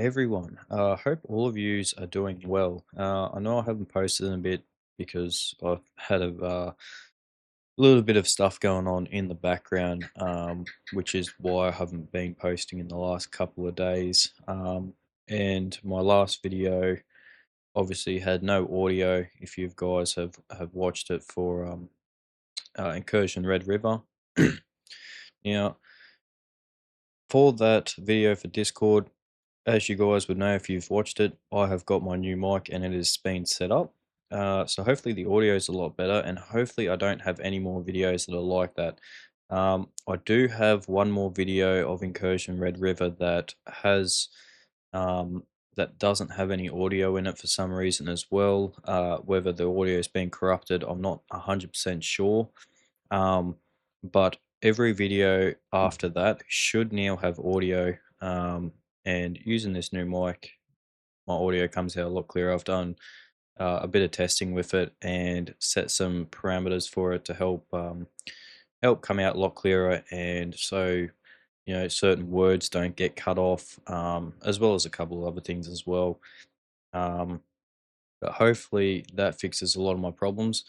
everyone. Hope all of yous are doing well. I know I haven't posted in a bit because I've had a little bit of stuff going on in the background, which is why I haven't been posting in the last couple of days. And my last video obviously had no audio. If you guys have watched it for Incursion Red River, now for that video for Discord. As you guys would know if you've watched it, I have got my new mic and it has been set up. So hopefully the audio is a lot better and hopefully I don't have any more videos that are like that. I do have one more video of Incursion Red River that has that doesn't have any audio in it for some reason as well. Whether the audio has been corrupted, I'm not 100% sure. But every video after that should now have audio. And using this new mic, my audio comes out a lot clearer. I've done a bit of testing with it and set some parameters for it to help come out a lot clearer, and so certain words don't get cut off, as well as a couple of other things as well. Um, but hopefully that fixes a lot of my problems.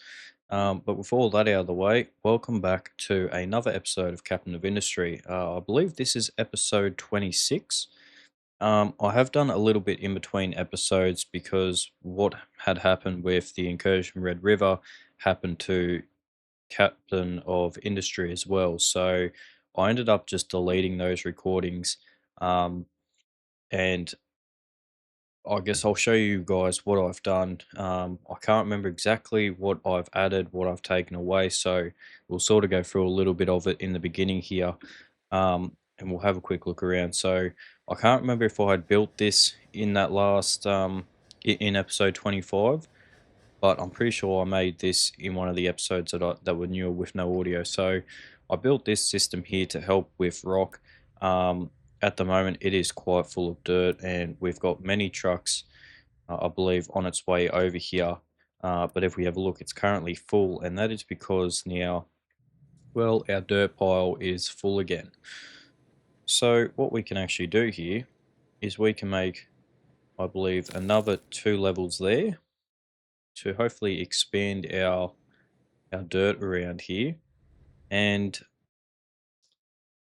But with all that out of the way, welcome back to another episode of Captain of Industry. I believe this is episode 26. I have done a little bit in between episodes because what had happened with the Incursion Red River happened to Captain of Industry as well. So I ended up just deleting those recordings. And I guess I'll show you guys what I've done. I can't remember exactly what I've added, what I've taken away. So we'll sort of go through a little bit of it in the beginning here. And we'll have a quick look around. So I can't remember if I had built this in that last in episode 25, but I'm pretty sure I made this in one of the episodes that were newer with no audio. So I built this system here to help with rock. At the moment, it is quite full of dirt, and we've got many trucks, I believe, on its way over here. But if we have a look, it's currently full, and that is because now, well, our dirt pile is full again. So what we can actually do here is we can make, I believe, another 2 levels there to hopefully expand our dirt around here. And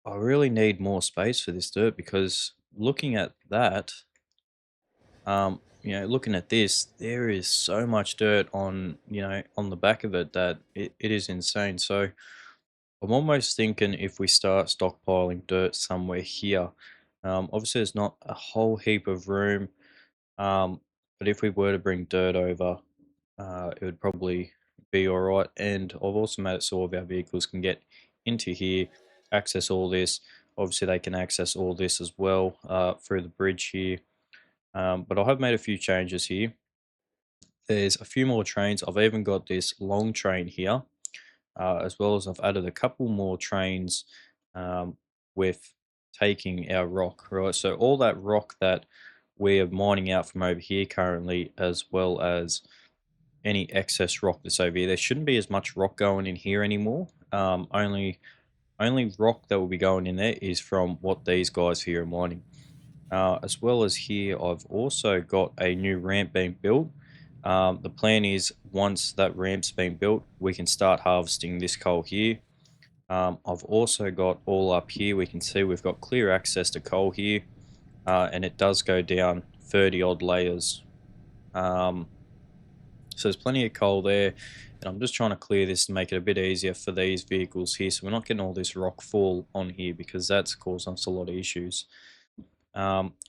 I really need more space for this dirt because looking at that, looking at this, there is so much dirt on, on the back of it that it is insane. So I'm almost thinking if we start stockpiling dirt somewhere here, obviously there's not a whole heap of room, but if we were to bring dirt over, it would probably be all right. And I've also made it so all of our vehicles can get into here, access all this. Obviously, they can access all this as well through the bridge here. But I have made a few changes here. There's a few more trains. I've even got this long train here, as well as I've added a couple more trains with taking our rock, right? So all that rock that we're mining out from over here currently, as well as any excess rock that's over here. There shouldn't be as much rock going in here anymore. Only rock that will be going in there is from what these guys here are mining. As well as here, I've also got a new ramp being built. The plan is once that ramp's been built, we can start harvesting this coal here. I've also got all up here, we can see we've got clear access to coal here, and it does go down 30 odd layers. So there's plenty of coal there, and I'm just trying to clear this to make it a bit easier for these vehicles here, so we're not getting all this rock fall on here because that's causing us a lot of issues.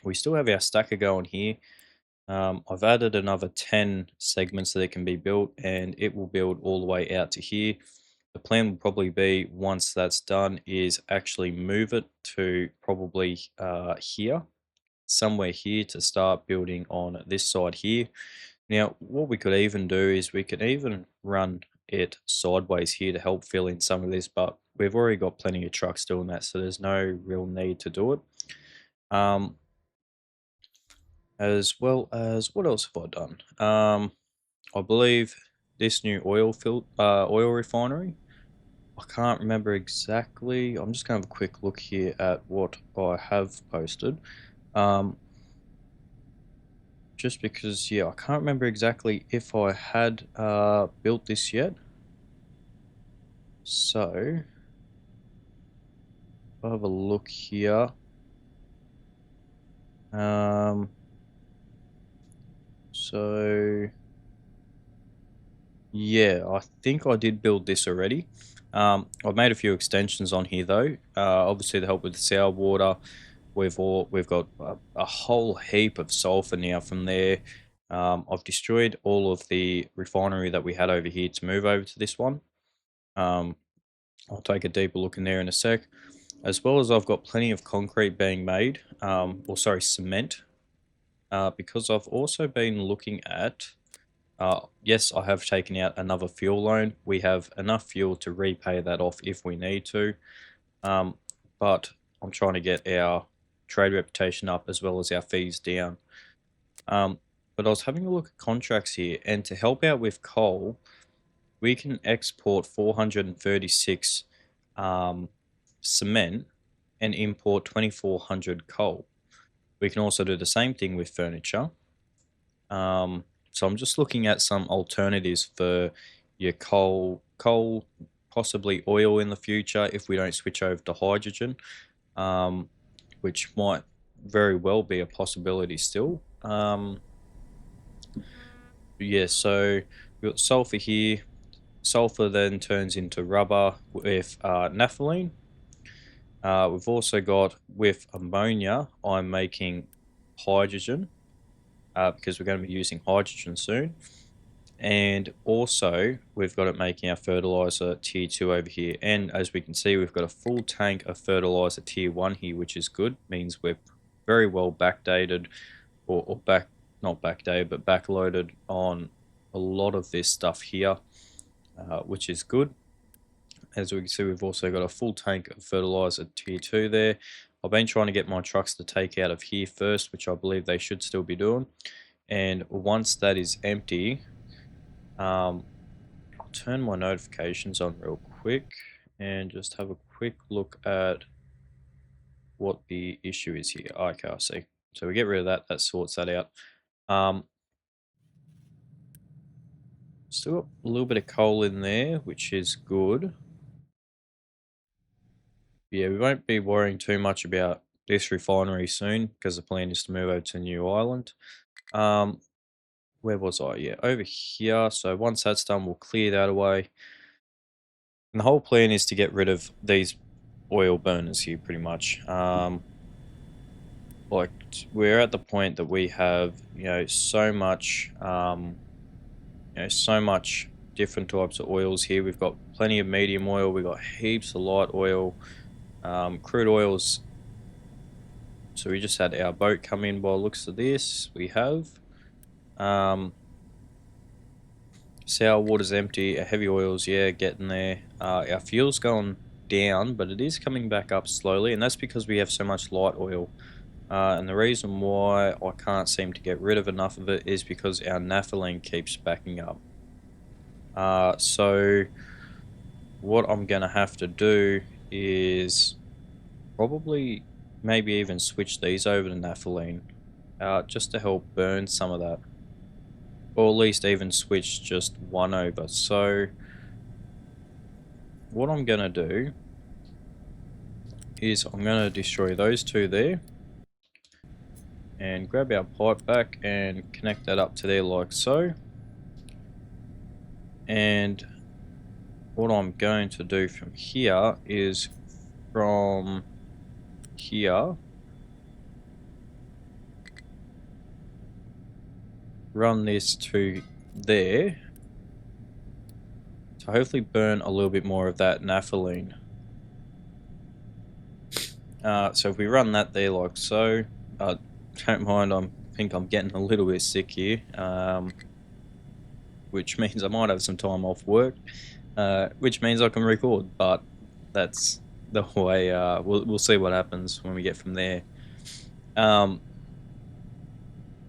We still have our stacker going here. I've added another 10 segments that it can be built, and it will build all the way out to here. The plan will probably be, once that's done, is actually move it to probably here, somewhere here, to start building on this side here. Now, what we could even do is we could even run it sideways here to help fill in some of this, but we've already got plenty of trucks doing that, so there's no real need to do it. As well as, what else have I done? I believe this new oil refinery. I can't remember exactly. I'm just going to have a quick look here at what I have posted. Um, just because, yeah, I can't remember exactly if I had built this yet. So, I'll have a look here. Um, so yeah, I think I did build this already. I've made a few extensions on here though. Obviously to help with the sour water. We've got a whole heap of sulfur now from there. I've destroyed all of the refinery that we had over here to move over to this one. Um, I'll take a deeper look in there in a sec. As well as I've got plenty of concrete being made, or sorry, cement, because I've also been looking at, yes, I have taken out another fuel loan. We have enough fuel to repay that off if we need to, um, but I'm trying to get our trade reputation up as well as our fees down. Um, but I was having a look at contracts here, and to help out with coal, we can export 436 cement and import 2400 coal. We can also do the same thing with furniture. So I'm just looking at some alternatives for your coal, possibly oil in the future if we don't switch over to hydrogen, um, which might very well be a possibility still. Yeah, so we've got sulfur here. Sulfur then turns into rubber with naphthalene. We've also got with ammonia, I'm making hydrogen because we're going to be using hydrogen soon. And also, we've got it making our fertilizer tier 2 over here. And as we can see, we've got a full tank of fertilizer tier 1 here, which is good. Means we're very well backdated, or not backdated, but backloaded on a lot of this stuff here, which is good. As we can see, we've also got a full tank of fertilizer tier 2 there. I've been trying to get my trucks to take out of here first, which I believe they should still be doing. And once that is empty, I'll turn my notifications on real quick and just have a quick look at what the issue is here. Okay, I see. So we get rid of that, that sorts that out. Still got a little bit of coal in there, which is good. Yeah, we won't be worrying too much about this refinery soon because the plan is to move over to a new island. Where was I? Yeah, over here. So once that's done, we'll clear that away. And the whole plan is to get rid of these oil burners here pretty much. Like we're at the point that we have, so much, so much different types of oils here. We've got plenty of medium oil. We've got heaps of light oil, crude oils. So we just had our boat come in by the looks of this. We have. Sour water's empty. Our heavy oils, yeah, getting there. Our fuel's going down, but it is coming back up slowly, and that's because we have so much light oil. And the reason why I can't seem to get rid of enough of it is because our naphthalene keeps backing up. So what I'm going to have to do is probably maybe even switch these over to naphthalene just to help burn some of that. Or at least even switch just one over. So what I'm going to do is I'm going to destroy those two there. And grab our pipe back and connect that up to there like so. And what I'm going to do from here is from here run this to there to hopefully burn a little bit more of that naphthalene. So if we run that there like so, don't mind, I think I'm getting a little bit sick here, which means I might have some time off work, which means I can record, but that's the way. We'll see what happens when we get from there.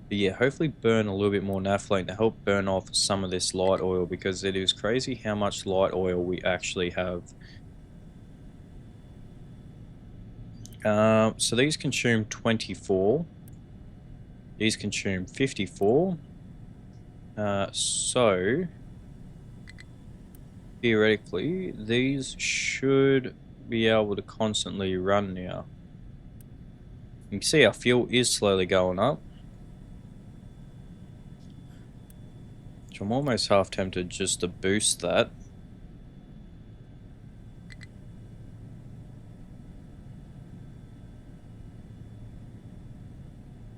But yeah, hopefully burn a little bit more naphthalene to help burn off some of this light oil, because it is crazy how much light oil we actually have. So these consume 24. These consume 54. So theoretically, these should be able to constantly run now. You can see our fuel is slowly going up. So I'm almost half tempted just to boost that.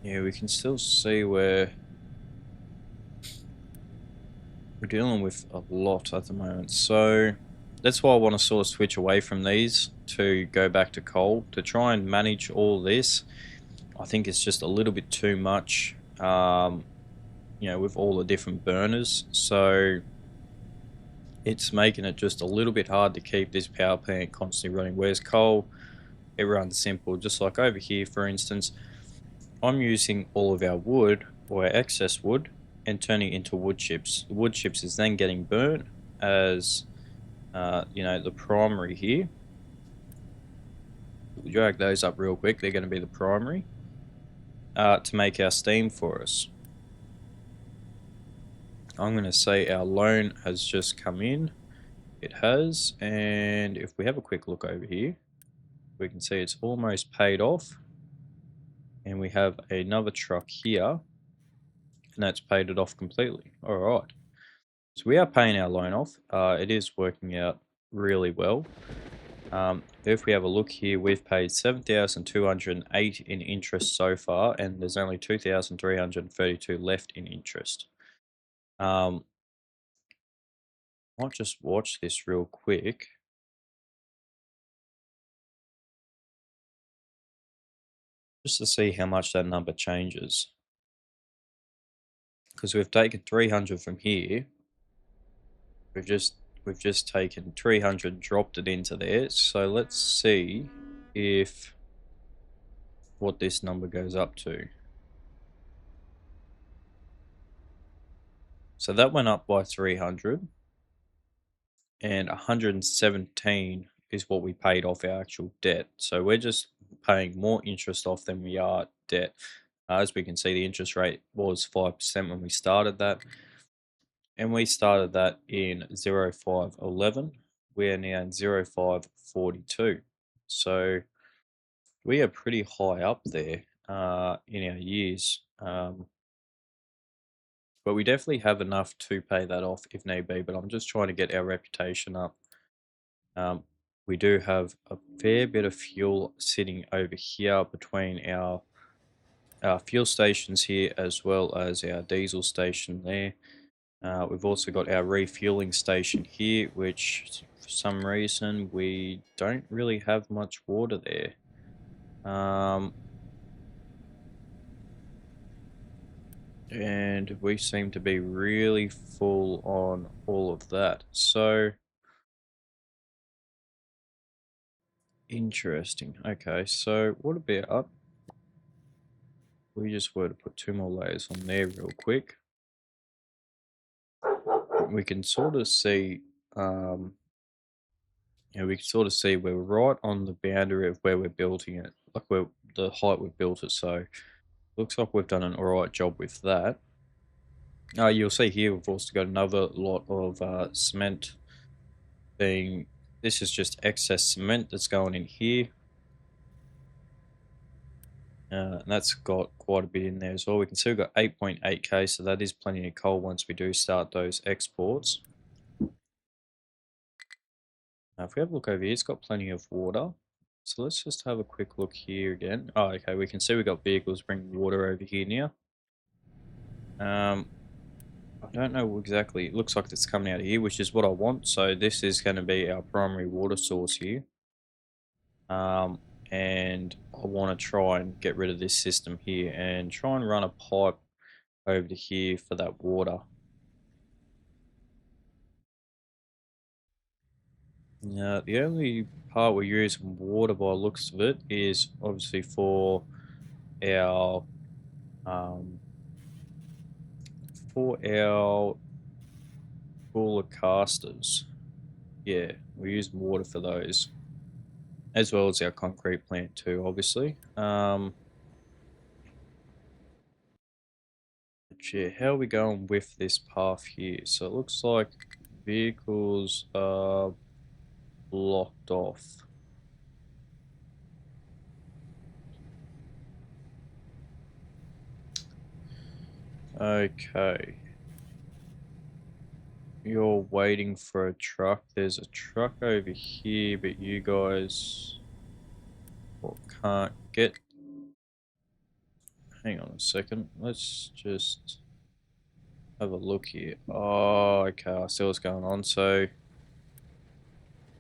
Yeah, we can still see where we're dealing with a lot at the moment. So that's why I want to sort of switch away from these to go back to coal to try and manage all this. I think it's just a little bit too much, with all the different burners. So it's making it just a little bit hard to keep this power plant constantly running. Whereas coal, it runs simple. Just like over here, for instance, I'm using all of our wood or our excess wood and turning it into wood chips. The wood chips is then getting burnt as the primary here. We drag those up real quick. They're going to be the primary to make our steam for us. I'm going to say our loan has just come in. It has, and if we have a quick look over here, we can see it's almost paid off. And we have another truck here, and that's paid it off completely. All right. So we are paying our loan off. It is working out really well. If we have a look here, we've paid 7,208 in interest so far, and there's only 2,332 left in interest. Might just watch this real quick. Just to see how much that number changes. Because we've taken 300 from here. We've just taken 300, dropped it into there. So let's see if what this number goes up to. So that went up by 300, and 117 is what we paid off our actual debt. So we're just paying more interest off than we are debt. As we can see, the interest rate was 5% when we started that, and we started that in 0511. We are now in 0542. So we are pretty high up there in our years. But we definitely have enough to pay that off if need be. But I'm just trying to get our reputation up. Um, we do have a fair bit of fuel sitting over here between our fuel stations here as well as our diesel station there. We've also got our refueling station here, which for some reason we don't really have much water there. And we seem to be really full on all of that. So interesting. Okay, so what about we just were to put two more layers on there real quick? We can sort of see, we can sort of see we're right on the boundary of where we're building it, like where the height we've built it. So looks like we've done an alright job with that. You'll see here we've also got another lot of cement being, this is just excess cement that's going in here. And that's got quite a bit in there as well. We can see we've got 8.8k, so that is plenty of coal once we do start those exports. Now, if we have a look over here, it's got plenty of water. So let's just have a quick look here again. Oh, okay, we can see we've got vehicles bringing water over here now. I don't know exactly. It looks like it's coming out of here, which is what I want. So this is going to be our primary water source here. And I want to try and get rid of this system here and try and run a pipe over to here for that water. Now, the only part we're using water by looks of it is obviously for our um, cooler casters. Yeah, we're using water for those, as well as our concrete plant too, obviously. yeah, how are we going with this path here? So it looks like vehicles are blocked off. Okay. You're waiting for a truck. There's a truck over here, but you guys can't get. Hang on a second. Let's just have a look here. Oh, okay. I see what's going on. So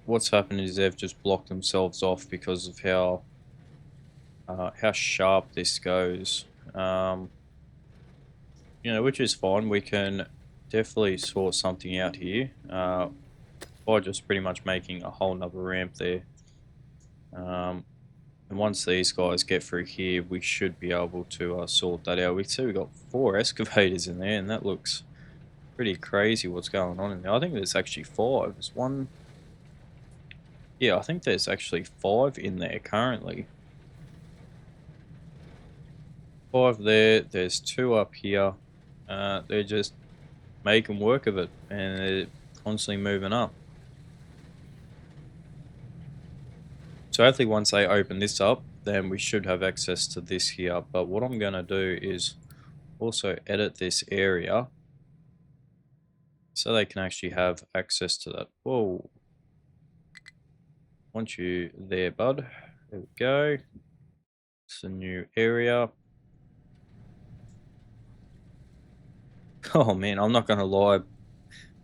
what's happened is they've just blocked themselves off because of how sharp this goes. Um, which is fine. We can definitely sort something out here. By just pretty much making a whole nother ramp there. Um, and once these guys get through here, we should be able to sort that out. We see we've got 4 excavators in there, and that looks pretty crazy what's going on in there. I think there's actually 5. There's one. Yeah, I think there's actually 5 in there currently. 5 there. There's 2 up here. They're just making work of it, and they're constantly moving up. So hopefully once they open this up, then we should have access to this here. But what I'm going to do is also edit this area so they can actually have access to that. Whoa. Want you there, bud. There we go. It's a new area. Oh man, I'm not going to lie.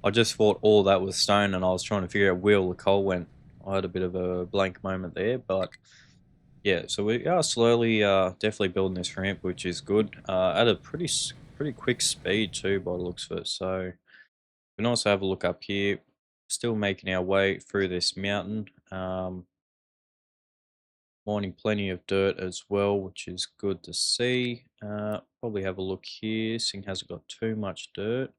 I just thought all that was stone and I was trying to figure out where all the coal went. I had a bit of a blank moment there, but yeah, so we are slowly definitely building this ramp, which is good. At a pretty quick speed too by the looks of it. So we can also have a look up here. Still making our way through this mountain. Mining plenty of dirt as well, which is good to see. Probably have a look here. This thing hasn't got too much dirt.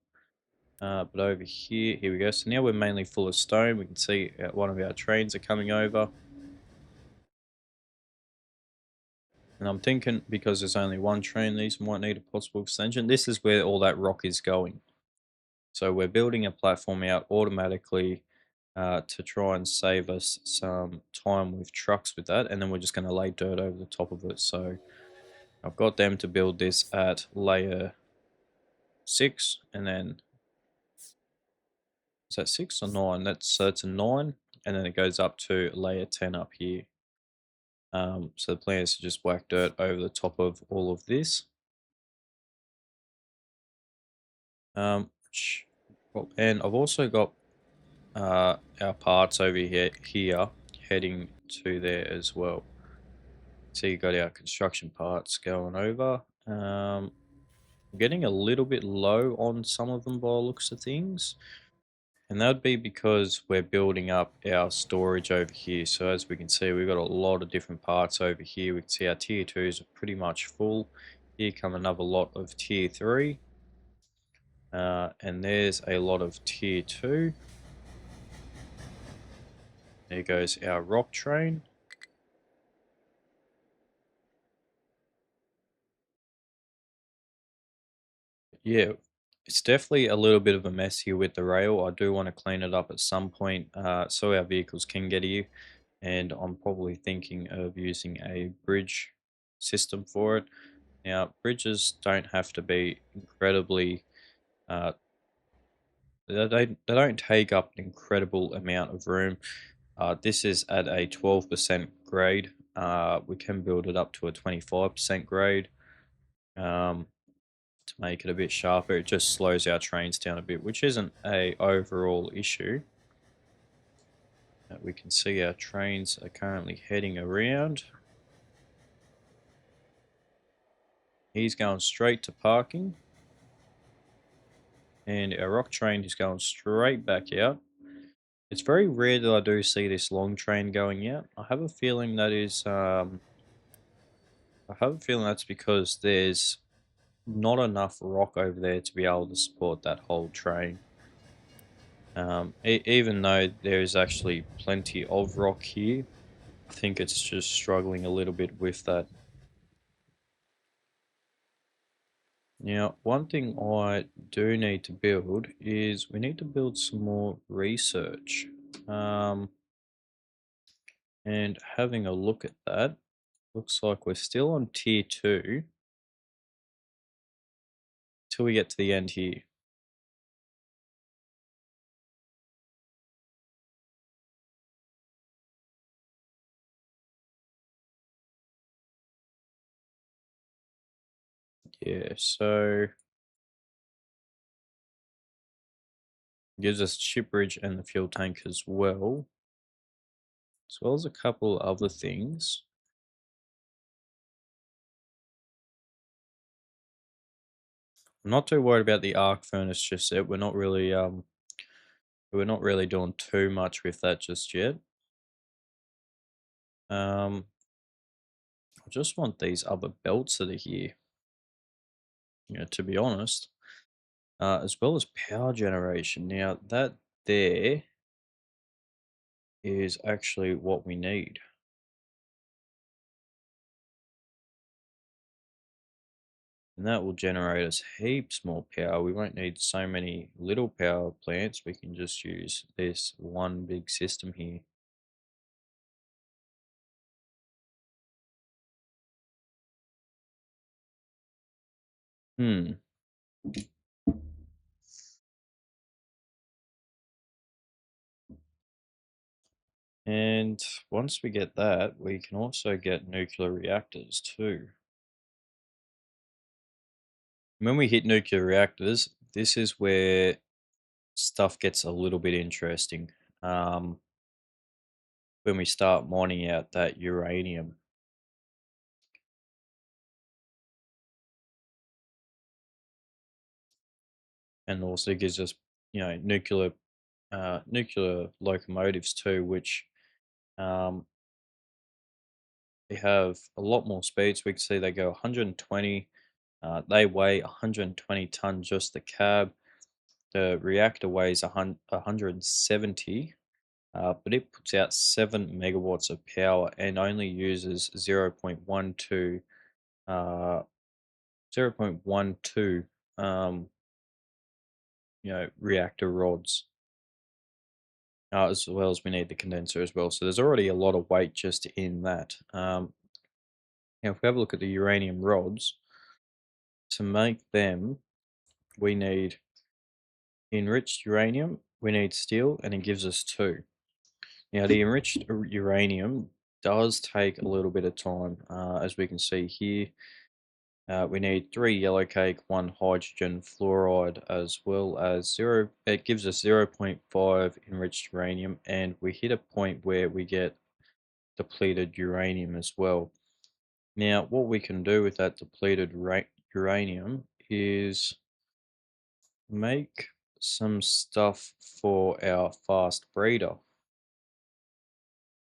But over here we go. So now we're mainly full of stone. We can see one of our trains are coming over. And I'm thinking because there's only one train, these might need a possible extension. This is where all that rock is going. So we're building a platform out automatically to try and save us some time with trucks with that. And then we're just going to lay dirt over the top of it. So I've got them to build this at layer 6. And then, is that 6 or 9? So it's a 9. And then it goes up to layer 10 up here. So the plan is to just whack dirt over the top of all of this. And I've also got our parts over here heading to there as well. So you got our construction parts going over. I'm getting a little bit low on some of them by the looks of things. And that would be because we're building up our storage over here. So as we can see, we've got a lot of different parts over here. We can see our tier 2s are pretty much full. Here come another lot of tier 3. And there's a lot of tier 2. There goes our rock train. Yeah, it's definitely a little bit of a mess here with the rail. I do want to clean it up at some point so our vehicles can get here. And I'm probably thinking of using a bridge system for it. Now, bridges don't have to be incredibly, uh, they don't take up an incredible amount of room. This is at a 12% grade. We can build it up to a 25% grade. To make it a bit sharper. It just slows our trains down a bit, which isn't a overall issue. We can see our trains are currently heading around. He's going straight to parking. And our rock train is going straight back out. It's very rare that I do see this long train going out. I have a feeling that that's because there's not enough rock over there to be able to support that whole train. Even though there is actually plenty of rock here, I think it's just struggling a little bit with that. Now, one thing I do need to build is we need to build some more research. Um, and having a look at that, looks like we're still on tier 2 till we get to the end here. Yeah, so gives us ship bridge and the fuel tank as well as a couple other things. I'm not too worried about the arc furnace just yet. We're not really doing too much with that just yet. I just want these other belts that are here, to be honest, as well as power generation. Now that there is actually what we need. And that will generate us heaps more power. We won't need so many little power plants. We can just use this one big system here. Hmm. And once we get that, we can also get nuclear reactors too. When we hit nuclear reactors, this is where stuff gets a little bit interesting. Um, when we start mining out that uranium. And also gives us, nuclear locomotives too, which um, they have a lot more speeds. We can see they go 120. They weigh 120 tons just the cab. The reactor weighs 170, but it puts out 7 megawatts of power and only uses 0.12 0.12 um, reactor rods, as well as we need the condenser as well. So there's already a lot of weight just in that. Now, if we have a look at the uranium rods, to make them, we need enriched uranium, we need steel, and it gives us two. Now, the enriched uranium does take a little bit of time, as we can see here. We need 3 yellow cake, 1 hydrogen fluoride, as well as zero. It gives us 0.5 enriched uranium, and we hit a point where we get depleted uranium as well. Now, what we can do with that depleted uranium is make some stuff for our fast breeder.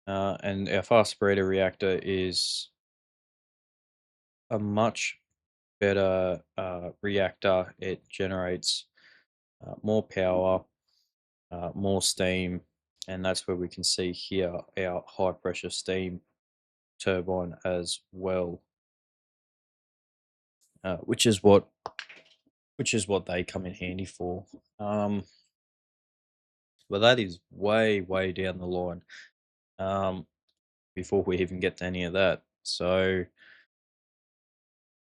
And our fast breeder reactor is a much better reactor. It generates more power, more steam, and that's where we can see here our high pressure steam turbine as well, uh, which is what which is what they come in handy for. Um, but that is way down the line, um, before we even get to any of that. So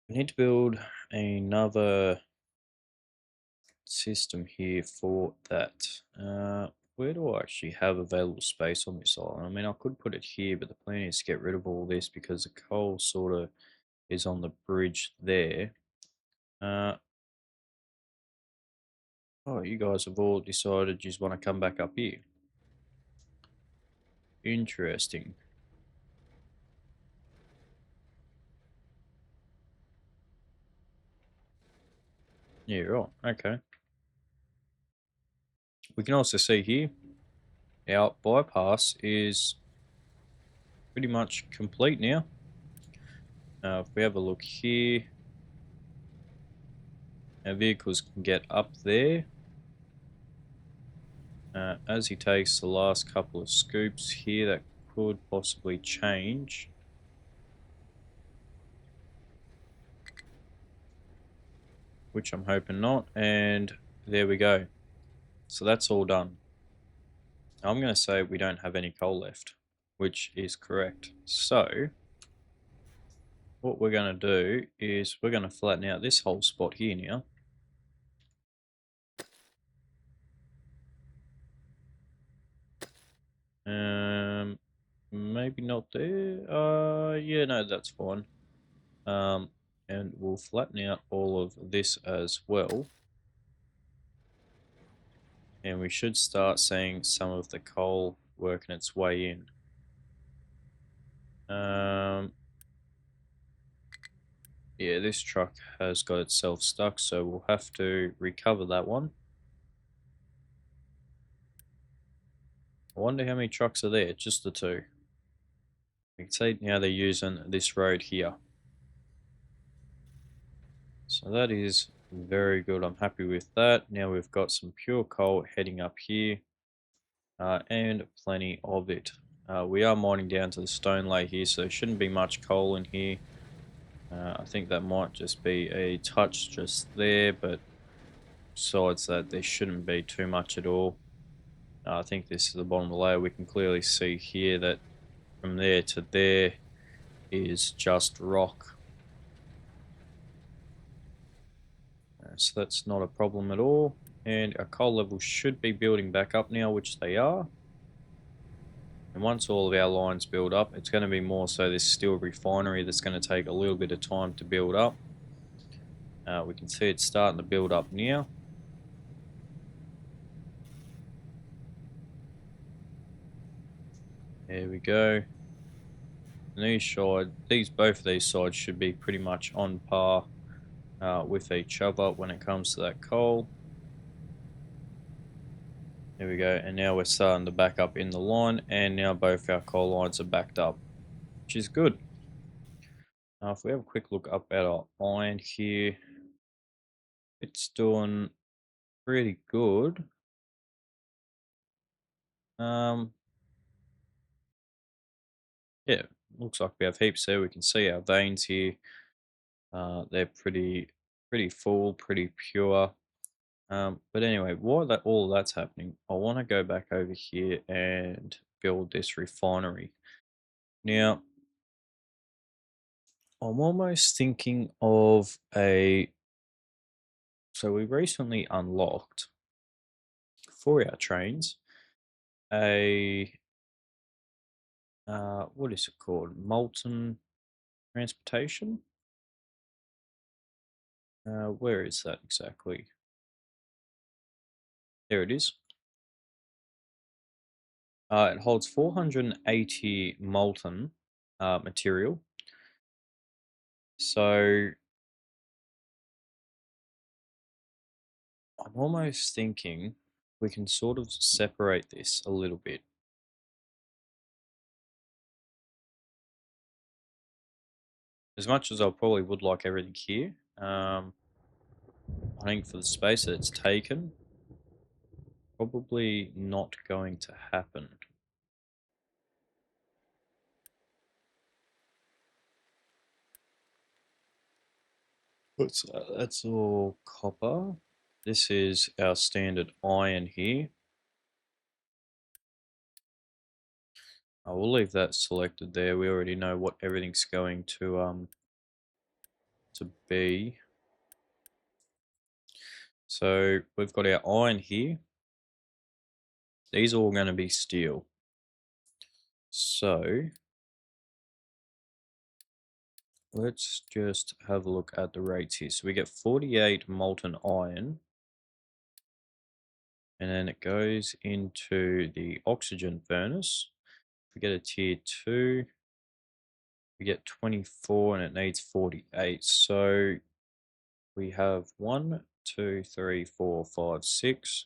we need to build another system here for that. Where do I actually have available space on this island? I mean, I could put it here, but the plan is to get rid of all this because the coal sort of is on the bridge there. Uh, oh, you guys have all decided you just want to come back up here. Interesting. Yeah, right. Okay. We can also see here our bypass is pretty much complete now. If we have a look here, our vehicles can get up there. As he takes the last couple of scoops here, that could possibly change. which I'm hoping not. And there we go. So that's all done. I'm going to say we don't have any coal left, which is correct. So what we're going to do is we're going to flatten out this whole spot here now. Maybe not there. Yeah, no, that's fine. And we'll flatten out all of this as well. And we should start seeing some of the coal working its way in. Yeah, this truck has got itself stuck, so we'll have to recover that one. I wonder how many trucks are there, just the two. You can see now they're using this road here. So that is very good. I'm happy with that. Now we've got some pure coal heading up here, and plenty of it. We are mining down to the stone lay here, so there shouldn't be much coal in here. I think that might just be a touch just there, but besides that, there shouldn't be too much at all. I think this is the bottom of the layer. We can clearly see here that from there to there is just rock. So that's not a problem at all. And our coal levels should be building back up now, which they are. And once all of our lines build up, it's going to be more so this steel refinery that's going to take a little bit of time to build up. We can see it's starting to build up now. There we go. And both of these sides should be pretty much on par with each other when it comes to that coal. There we go, and now we're starting to back up in the line, and now both our coal lines are backed up, which is good. Now, if we have a quick look up at our iron here, it's doing pretty good. Yeah, looks like we have heaps there. We can see our veins here. They're pretty full, pretty pure. But anyway, while all that's happening, I want to go back over here and build this refinery. Now, I'm almost thinking of so we recently unlocked for our trains a what is it called? Molten transportation. Where is that exactly? There it is. It holds 480 molten material. So I'm almost thinking we can sort of separate this a little bit. As much as I probably would like everything here, I think for the space that it's taken, probably not going to happen. That's all copper. This is our standard iron here. I will leave that selected there. We already know what everything's going to be. So we've got our iron here. These are all going to be steel. So let's just have a look at the rates here. So we get 48 molten iron, and then it goes into the oxygen furnace. If we get a tier 2, we get 24 and it needs 48. So we have 1, 2, 3, 4, 5, 6.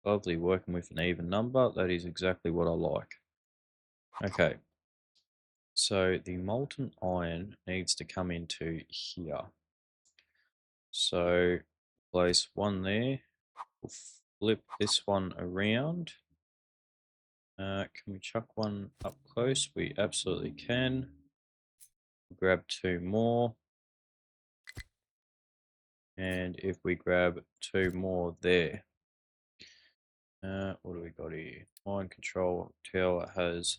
Lovely, working with an even number. That is exactly what I like. Okay. So the molten iron needs to come into here. So place one there. We'll flip this one around. Can we chuck one up close? We absolutely can. Grab two more. And if we grab two more there, what do we got here? Mine control tower has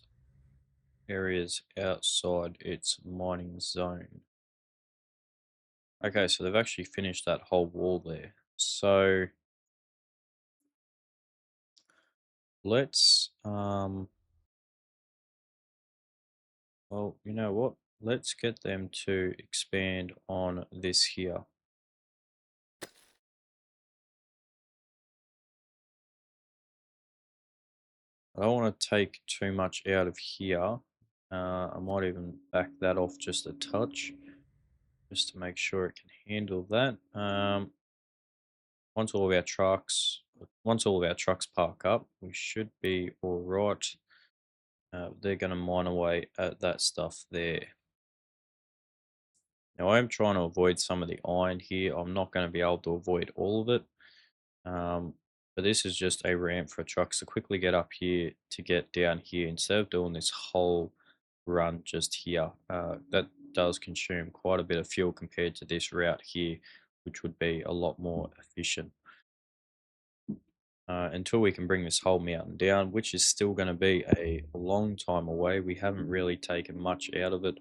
areas outside its mining zone. Okay, so they've actually finished that whole wall there. So let's well, you know what? Let's get them to expand on this here. I don't want to take too much out of here. I might even back that off just a touch, just to make sure it can handle that. Once all of our trucks park up, we should be all right. They're going to mine away at that stuff there. Now I am trying to avoid some of the iron here. I'm not going to be able to avoid all of it. Um, but this is just a ramp for trucks to quickly get up here to get down here instead of doing this whole run just here. That does consume quite a bit of fuel compared to this route here, which would be a lot more efficient. Until we can bring this whole mountain down, which is still going to be a long time away. We haven't really taken much out of it.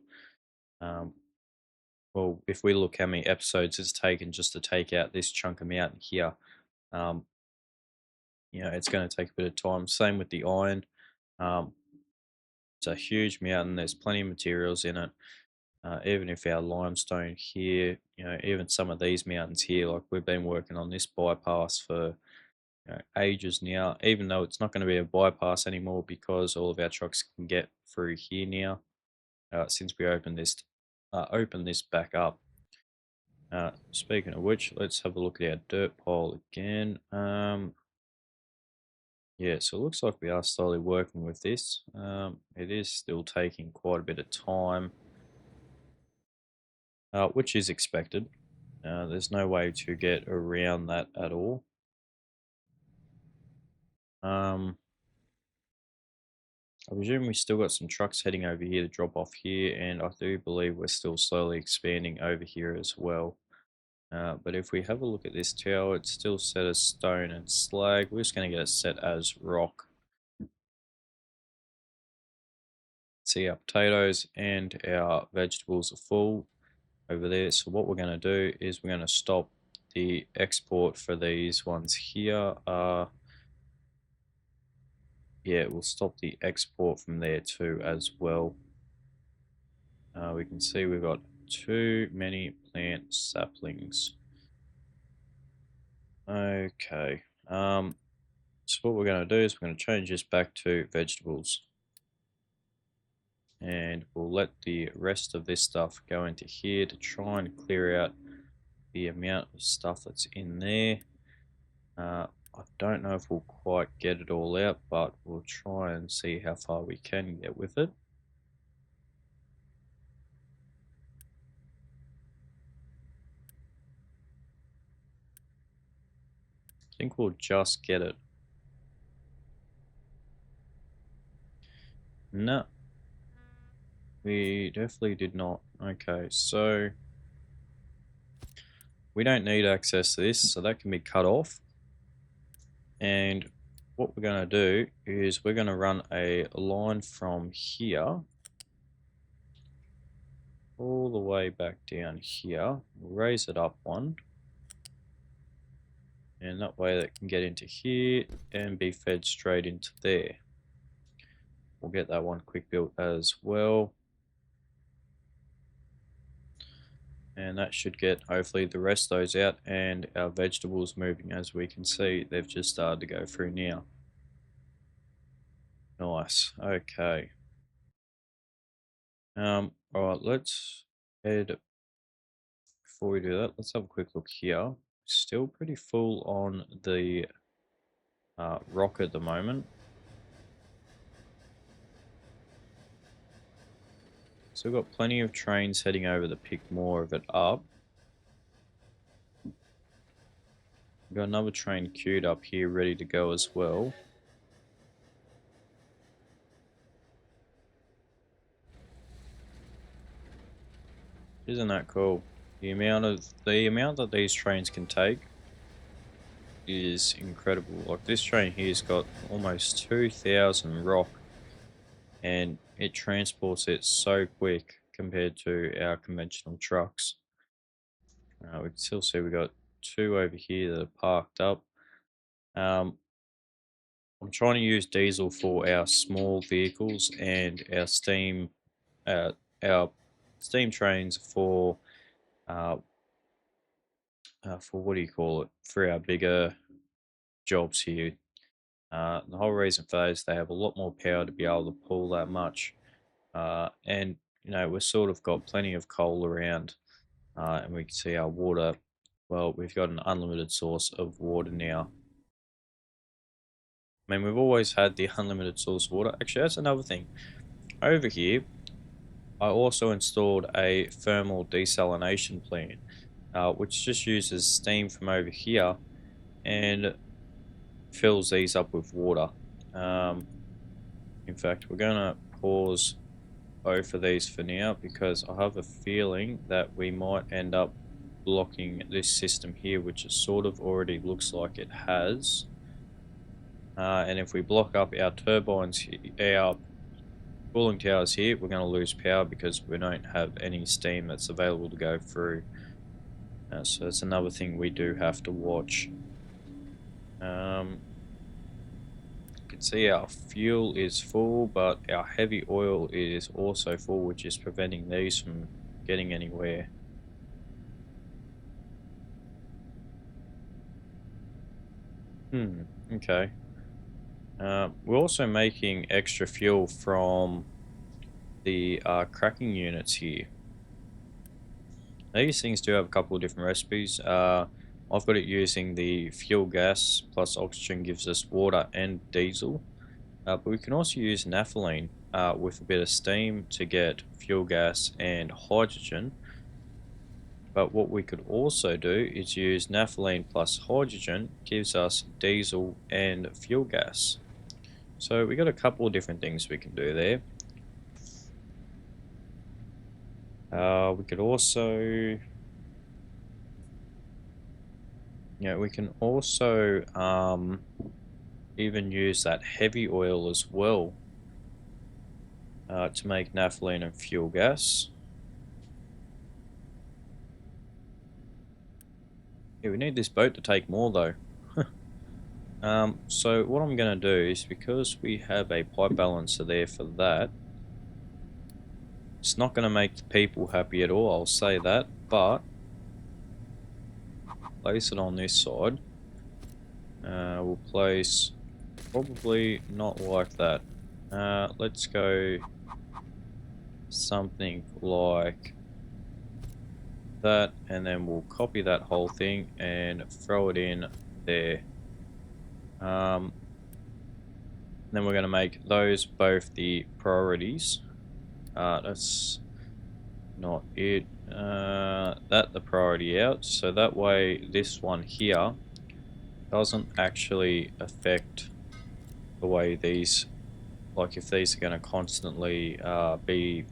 Um, well, if we look how many episodes it's taken just to take out this chunk of mountain here, um, it's going to take a bit of time. Same with the iron. Um, it's a huge mountain. There's plenty of materials in it. Even if our limestone here, even some of these mountains here, like we've been working on this bypass for ages now, even though it's not going to be a bypass anymore because all of our trucks can get through here now since we opened this back up. Speaking of which, let's have a look at our dirt pile again. Yeah, so it looks like we are slowly working with this. It is still taking quite a bit of time, which is expected. There's no way to get around that at all. I presume we still got some trucks heading over here to drop off here, and I do believe we're still slowly expanding over here as well. But if we have a look at this tower, it's still set as stone and slag. We're just going to get it set as rock. See, our potatoes and our vegetables are full over there. So what we're going to do is we're going to stop the export for these ones here. Yeah, we'll stop the export from there too as well. We can see we've got too many plant saplings. Okay. So what we're going to do is we're going to change this back to vegetables. And we'll let the rest of this stuff go into here to try and clear out the amount of stuff that's in there. I don't know if we'll quite get it all out, but we'll try and see how far we can get with it. I think we'll just get it. No, we definitely did not. Okay, so we don't need access to this, so that can be cut off. And what we're going to do is we're going to run a line from here all the way back down here. We'll raise it up one. And that way that can get into here and be fed straight into there. We'll get that one quick built as well. And that should get hopefully the rest of those out and our vegetables moving. As we can see, they've just started to go through now. Nice. Okay. All right, let's head. Before we do that, let's have a quick look here. Still pretty full on the rock at the moment. So we've got plenty of trains heading over to pick more of it up. We've got another train queued up here ready to go as well. Isn't that cool? The amount that these trains can take is incredible. Like this train here's got almost 2,000 rock, and it transports it so quick compared to our conventional trucks. We can still see we got two over here that are parked up. Um, I'm trying to use diesel for our small vehicles and uh, our steam trains uh, for what do you call it? For our bigger jobs here. The whole reason for that is they have a lot more power to be able to pull that much. And we've sort of got plenty of coal around, and we can see our water. Well, we've got an unlimited source of water now. I mean, we've always had the unlimited source of water. Actually, that's another thing. Over here, I also installed a thermal desalination plant, which just uses steam from over here and fills these up with water. Um, in fact, we're going to pause both of these for now because I have a feeling that we might end up blocking this system here, which it sort of already looks like it has. And if we block up our turbines, our cooling towers here, we're going to lose power because we don't have any steam that's available to go through. So that's another thing we do have to watch. You can see our fuel is full, but our heavy oil is also full, which is preventing these from getting anywhere. Okay. We're also making extra fuel from the cracking units here. These things do have a couple of different recipes. I've got it using the fuel gas plus oxygen gives us water and diesel. But we can also use naphthalene with a bit of steam to get fuel gas and hydrogen. But what we could also do is use naphthalene plus hydrogen gives us diesel and fuel gas. So we got a couple of different things we can do there. We could also, we can also even use that heavy oil as well to make naphthalene and fuel gas. Yeah, we need this boat to take more though. So what I'm going to do is because we have a pipe balancer there for that, it's not going to make the people happy at all, I'll say that, but place it on this side. We'll place probably not like that. Let's go something like that, and then we'll copy that whole thing and throw it in there. Then we're going to make those both the priorities. That's not it. That the priority out, so that way this one here doesn't actually affect the way these, like if these are going to constantly be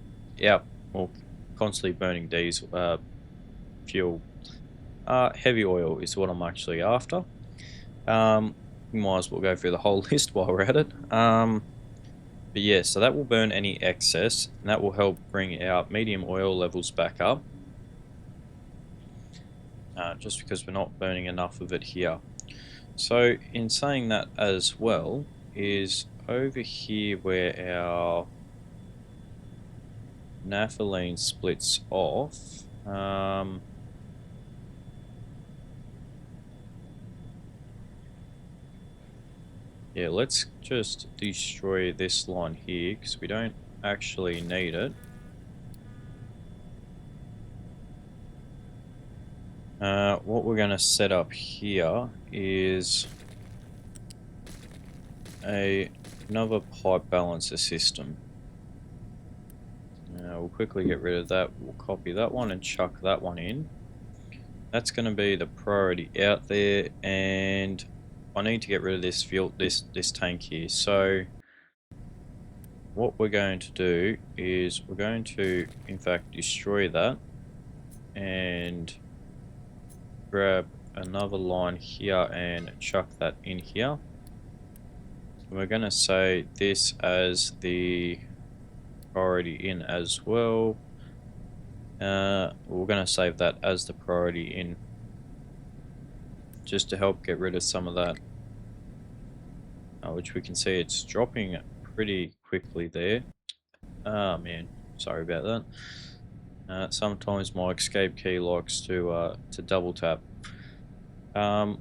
out or constantly burning diesel fuel. Heavy oil is what I'm actually after. We might as well go through the whole list while we're at it. But yeah, so that will burn any excess, and that will help bring our medium oil levels back up. Just because we're not burning enough of it here. So in saying that as well, is over here where our naphthalene splits off. Yeah, let's just destroy this line here because we don't actually need it. What we're going to set up here is another pipe balancer system. We'll quickly get rid of that. We'll copy that one and chuck that one in. That's going to be the priority out there, and I need to get rid of this fuel, this tank here. So what we're going to do is we're going to, in fact, destroy that, and grab another line here and chuck that in here. We're going to say this as the priority in as well. We're going to save that as the priority in just to help get rid of some of that, which we can see it's dropping pretty quickly there. Ah, man, sorry about that. Sometimes my escape key likes to double tap. It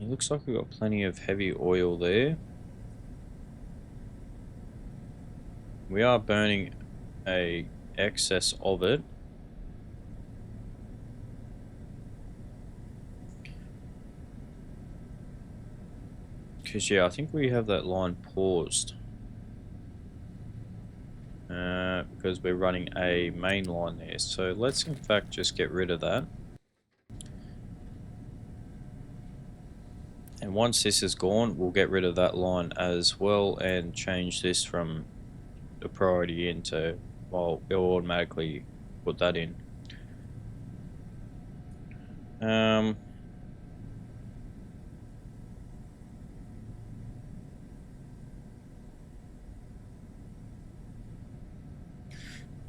looks like we've got plenty of heavy oil there. We are burning a excess of it. Because, yeah, I think we have that line paused. Because we're running a main line there. So let's, in fact, just get rid of that. And once this is gone, we'll get rid of that line as well and change this from the priority into, well, it'll automatically put that in.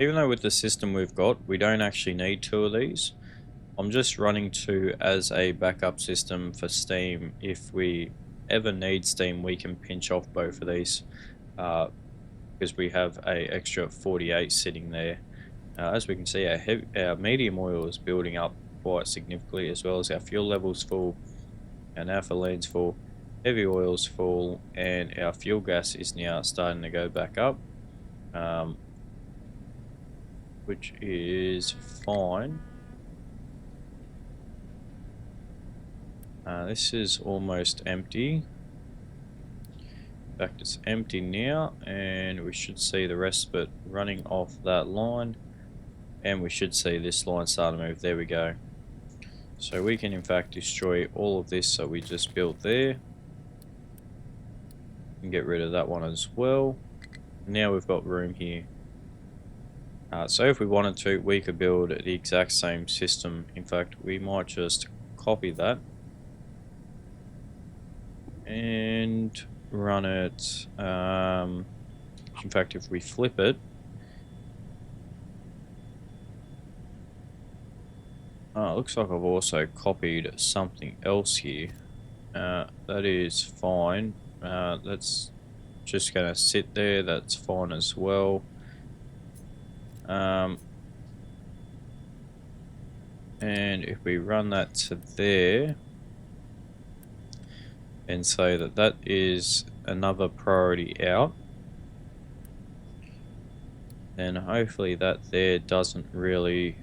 Even though with the system we've got, we don't actually need two of these. I'm just running two as a backup system for Steam. If we ever need Steam, we can pinch off both of these because we have a extra 48 sitting there. As we can see, our medium oil is building up quite significantly, as well as our fuel levels full, our naphthalene's full, heavy oil's full, and our fuel gas is now starting to go back up, which is fine. This is almost empty. In fact, it's empty now, and we should see the rest of it running off that line, and we should see this line start to move. There we go. So we can in fact destroy all of this that we just built there and get rid of that one as well. Now we've got room here. So if we wanted to, we could build the exact same system. In fact, we might just copy that and run it. In fact, if we flip it, looks like I've also copied something else here. That is fine. That's just going to sit there. That's fine as well. And if we run that to there and say that that is another priority out, then hopefully that there doesn't really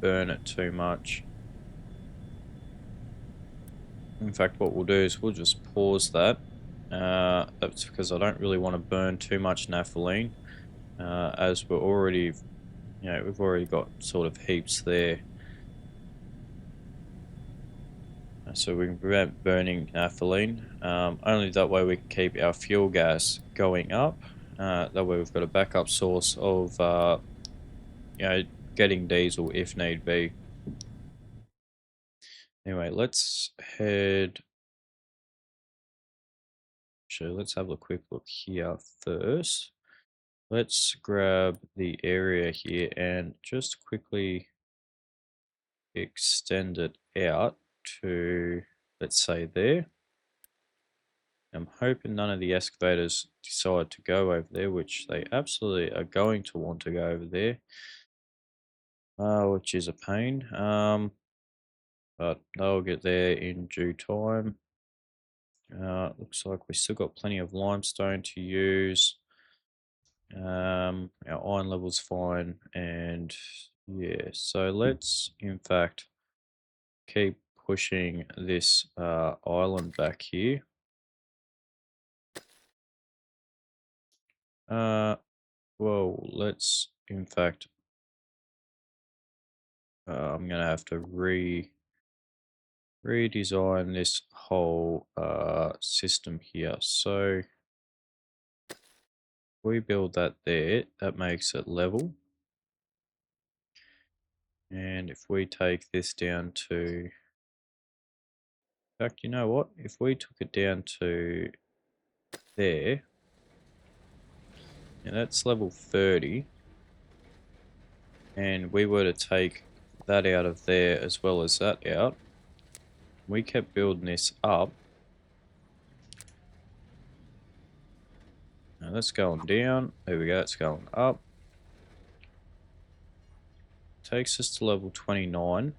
burn it too much. In fact, what we'll do is we'll just pause that. That's because I don't really want to burn too much naphthalene, as we're already, we've already got sort of heaps there. So we can prevent burning naphthalene. Only that way we can keep our fuel gas going up. That way we've got a backup source of, getting diesel if need be. Anyway, let's head. Actually, let's have a quick look here first. Let's grab the area here and just quickly extend it out to, let's say, there. I'm hoping none of the excavators decide to go over there, which they absolutely are going to want to go over there, which is a pain. But they'll get there in due time. Looks like we still got plenty of limestone to use. Our iron level's fine, and yeah, so let's in fact keep pushing this island back here. Well, let's in fact, I'm gonna have to redesign this whole system here. So we build that there, that makes it level. And if we take this down to, in fact, you know what? If we took it down to there, and that's level 30, and we were to take that out of there as well as that out, we kept building this up. Now that's going down. There we go, it's going up. Takes us to level 29.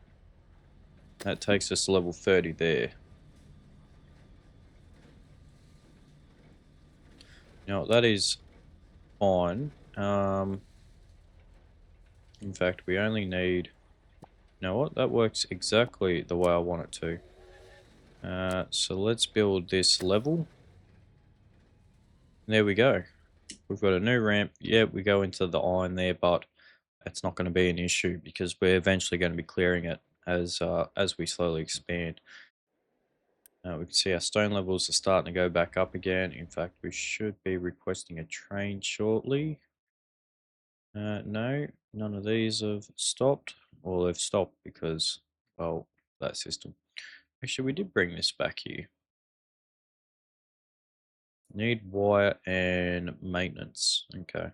That takes us to level 30 there. Now that is fine. In fact, we only need, you know what, that works exactly the way I want it to. So let's build this level. There we go. We've got a new ramp. Yeah, we go into the iron there, but it's not going to be an issue because we're eventually going to be clearing it as we slowly expand. We can see our stone levels are starting to go back up again. In fact, we should be requesting a train shortly. No, none of these have stopped. Well, they've stopped because, well, that system. Actually, we did bring this back here. Need wire and maintenance. Okay.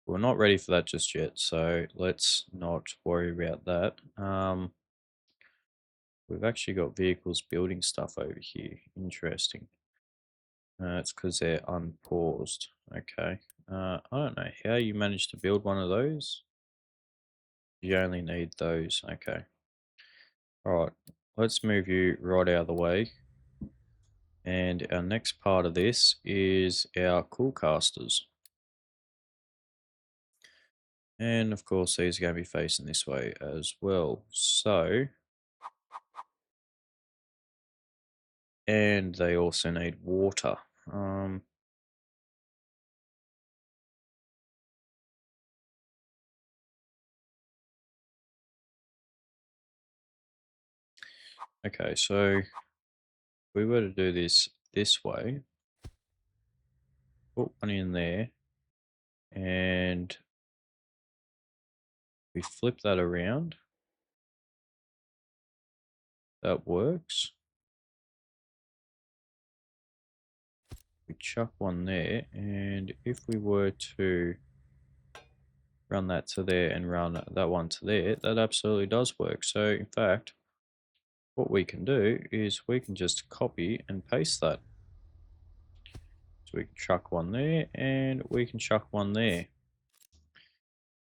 We're not ready for that just yet, so let's not worry about that. We've actually got vehicles building stuff over here. Interesting. It's because they're unpaused. Okay. I don't know how you managed to build one of those. You only need those. Okay. Alright. Let's move you right out of the way. And our next part of this is our cool casters. And of course, these are going to be facing this way as well. So, and they also need water. Okay, so if we were to do this way, put one in there, and we flip that around, that works. We chuck one there, and if we were to run that to there and run that one to there, that absolutely does work. So in fact, what we can do is we can just copy and paste that. So we can chuck one there and we can chuck one there.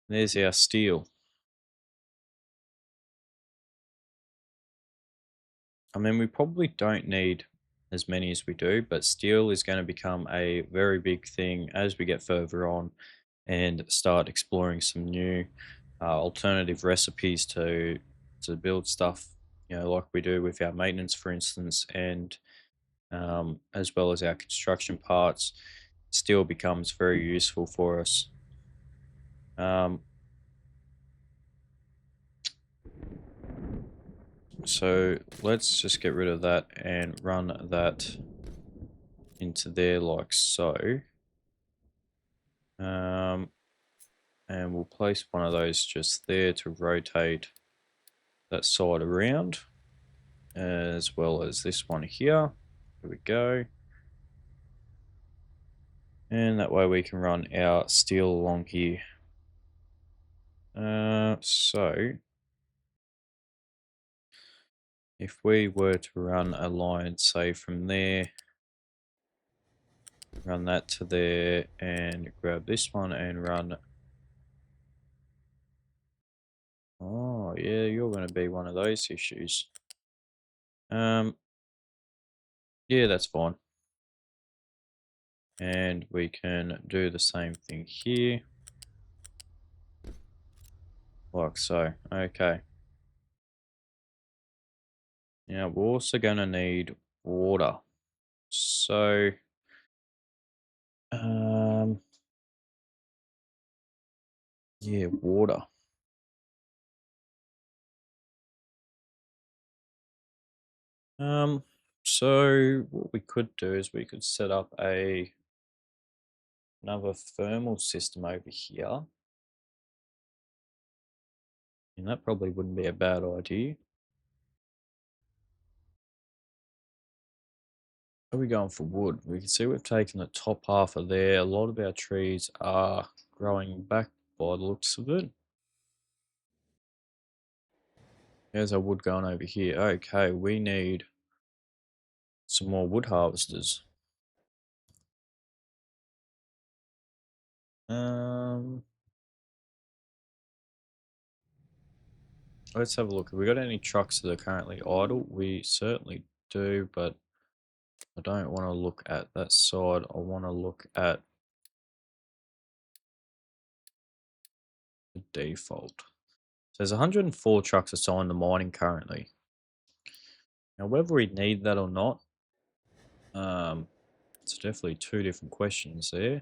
There's our steel. I mean, we probably don't need as many as we do, but steel is going to become a very big thing as we get further on and start exploring some new alternative recipes to build stuff, you know, like we do with our maintenance, for instance, and as well as our construction parts. Steel becomes very useful for us. Um, so let's just get rid of that and run that into there like so. Um, and we'll place one of those just there to rotate that side around, as well as this one here. There we go. And that way we can run our steel along here. So if we were to run a line, say from there, run that to there, and grab this one and run. Oh yeah, you're going to be one of those issues. Yeah, that's fine. And we can do the same thing here, like so. Okay. Now we're also going to need water. So, yeah, water. Um, so what we could do is we could set up a another thermal system over here. And that probably wouldn't be a bad idea. Are we going for wood? We can see we've taken the top half of there. A lot of our trees are growing back by the looks of it. There's our wood going over here. Okay, we need some more wood harvesters. Um, let's have a look. Have we got any trucks that are currently idle? We certainly do, but I don't want to look at that side. I want to look at the default. So there's 104 trucks assigned to mining currently. Now, whether we need that or not, it's definitely two different questions there.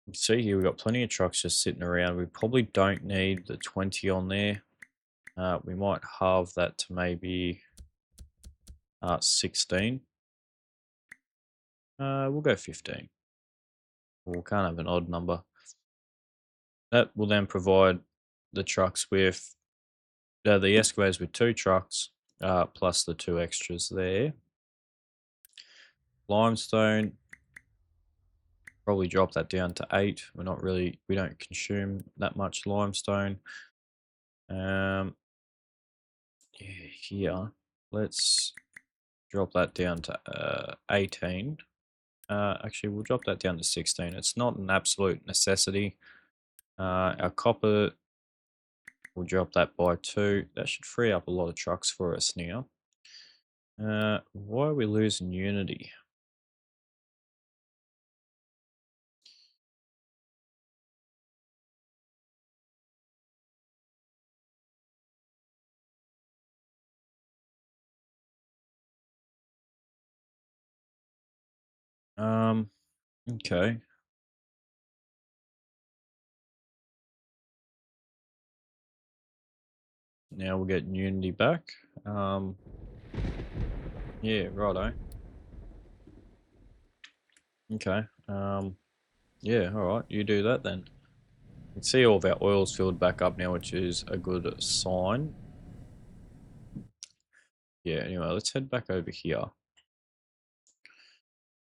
You can see here we've got plenty of trucks just sitting around. We probably don't need the 20 on there. We might halve that to maybe 16. We'll go 15. We can't have an odd number. That will then provide the trucks with the excavators with 2 trucks plus the 2 extras there. Limestone, probably drop that down to 8. We don't consume that much limestone. Yeah, here, let's drop that down to 18. Actually, we'll drop that down to 16. It's not an absolute necessity. Our copper, we'll drop that by 2. That should free up a lot of trucks for us now. Why are we losing Unity? Okay. Now we'll get Unity back. Yeah, righto. Okay. Yeah, alright, you do that then. You can see all of our oil's filled back up now, which is a good sign. Yeah, anyway, let's head back over here.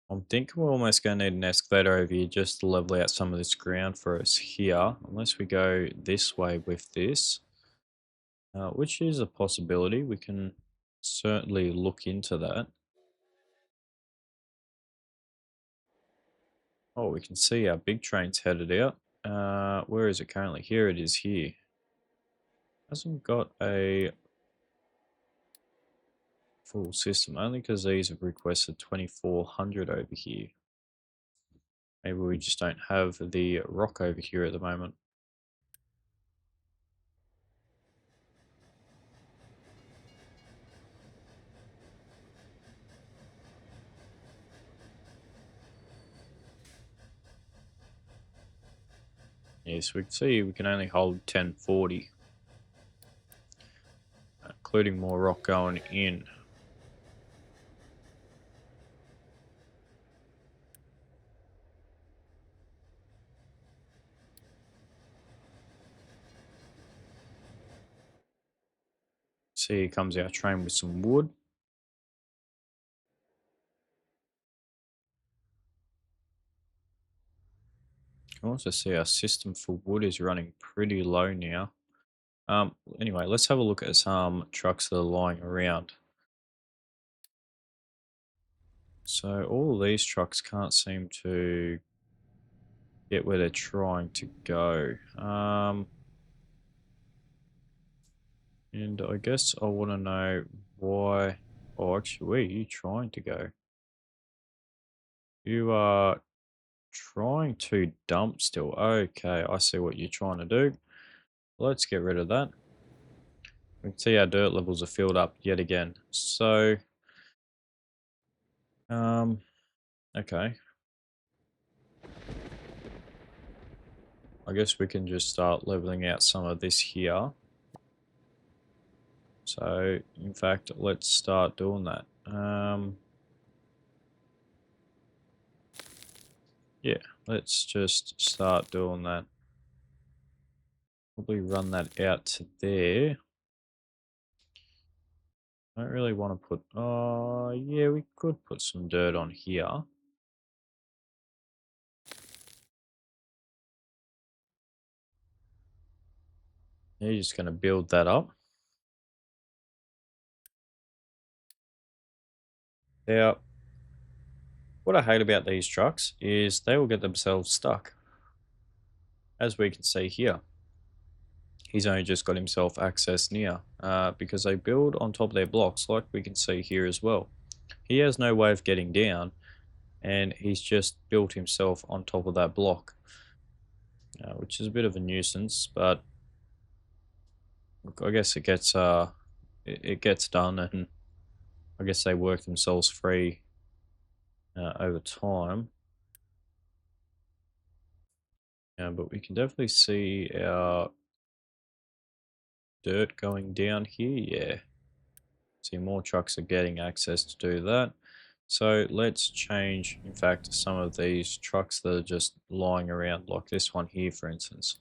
I'm thinking we're almost going to need an excavator over here just to level out some of this ground for us here, unless we go this way with this, which is a possibility. We can certainly look into that. Oh, we can see our big train's headed out. Where is it currently? Here it is here. Hasn't got a full system, only because these have requested 2400 over here. Maybe we just don't have the rock over here at the moment. Yes, we can see we can only hold 1040, including more rock going in. See, here comes our train with some wood. You can also see our system for wood is running pretty low now. Anyway, let's have a look at some trucks that are lying around. So all of these trucks can't seem to get where they're trying to go. And I guess I want to know why. Oh, actually, where are you trying to go? You are trying to dump still. Okay, I see what you're trying to do. Let's get rid of that. We can see our dirt levels are filled up yet again. So, okay. I guess we can just start leveling out some of this here. So, in fact, let's start doing that. Yeah, let's just start doing that. Probably run that out to there. I don't really want to put, yeah, we could put some dirt on here. You're just going to build that up. Now, what I hate about these trucks is they will get themselves stuck. As we can see here, he's only just got himself access near because they build on top of their blocks, like we can see here as well. He has no way of getting down, and he's just built himself on top of that block, which is a bit of a nuisance, but I guess it gets done, and I guess they work themselves free over time. But we can definitely see our dirt going down here. Yeah, see more trucks are getting access to do that. So let's change, in fact, some of these trucks that are just lying around, like this one here, for instance.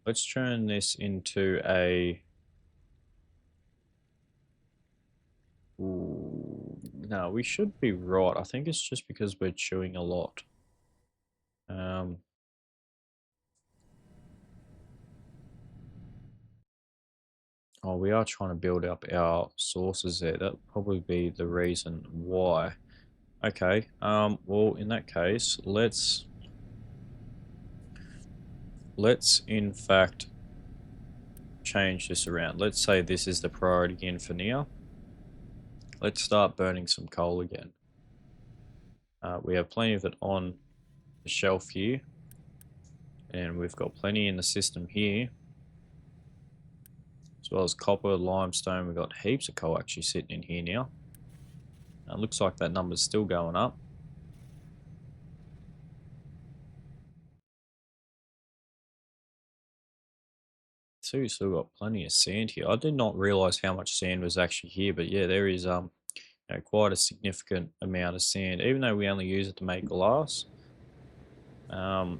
Let's turn this into a... Ooh, no, we should be right. I think it's just because we're chewing a lot. Um, oh, we are trying to build up our sources there. That'll probably be the reason why. Okay, well, in that case, let's in fact change this around. Let's say this is the priority again for now. Let's start burning some coal again. We have plenty of it on the shelf here, and we've got plenty in the system here, as well as copper, limestone. We've got heaps of coal actually sitting in here now. It looks like that number's still going up. So we still got plenty of sand here. I did not realize how much sand was actually here, but yeah, there is quite a significant amount of sand, even though we only use it to make glass. And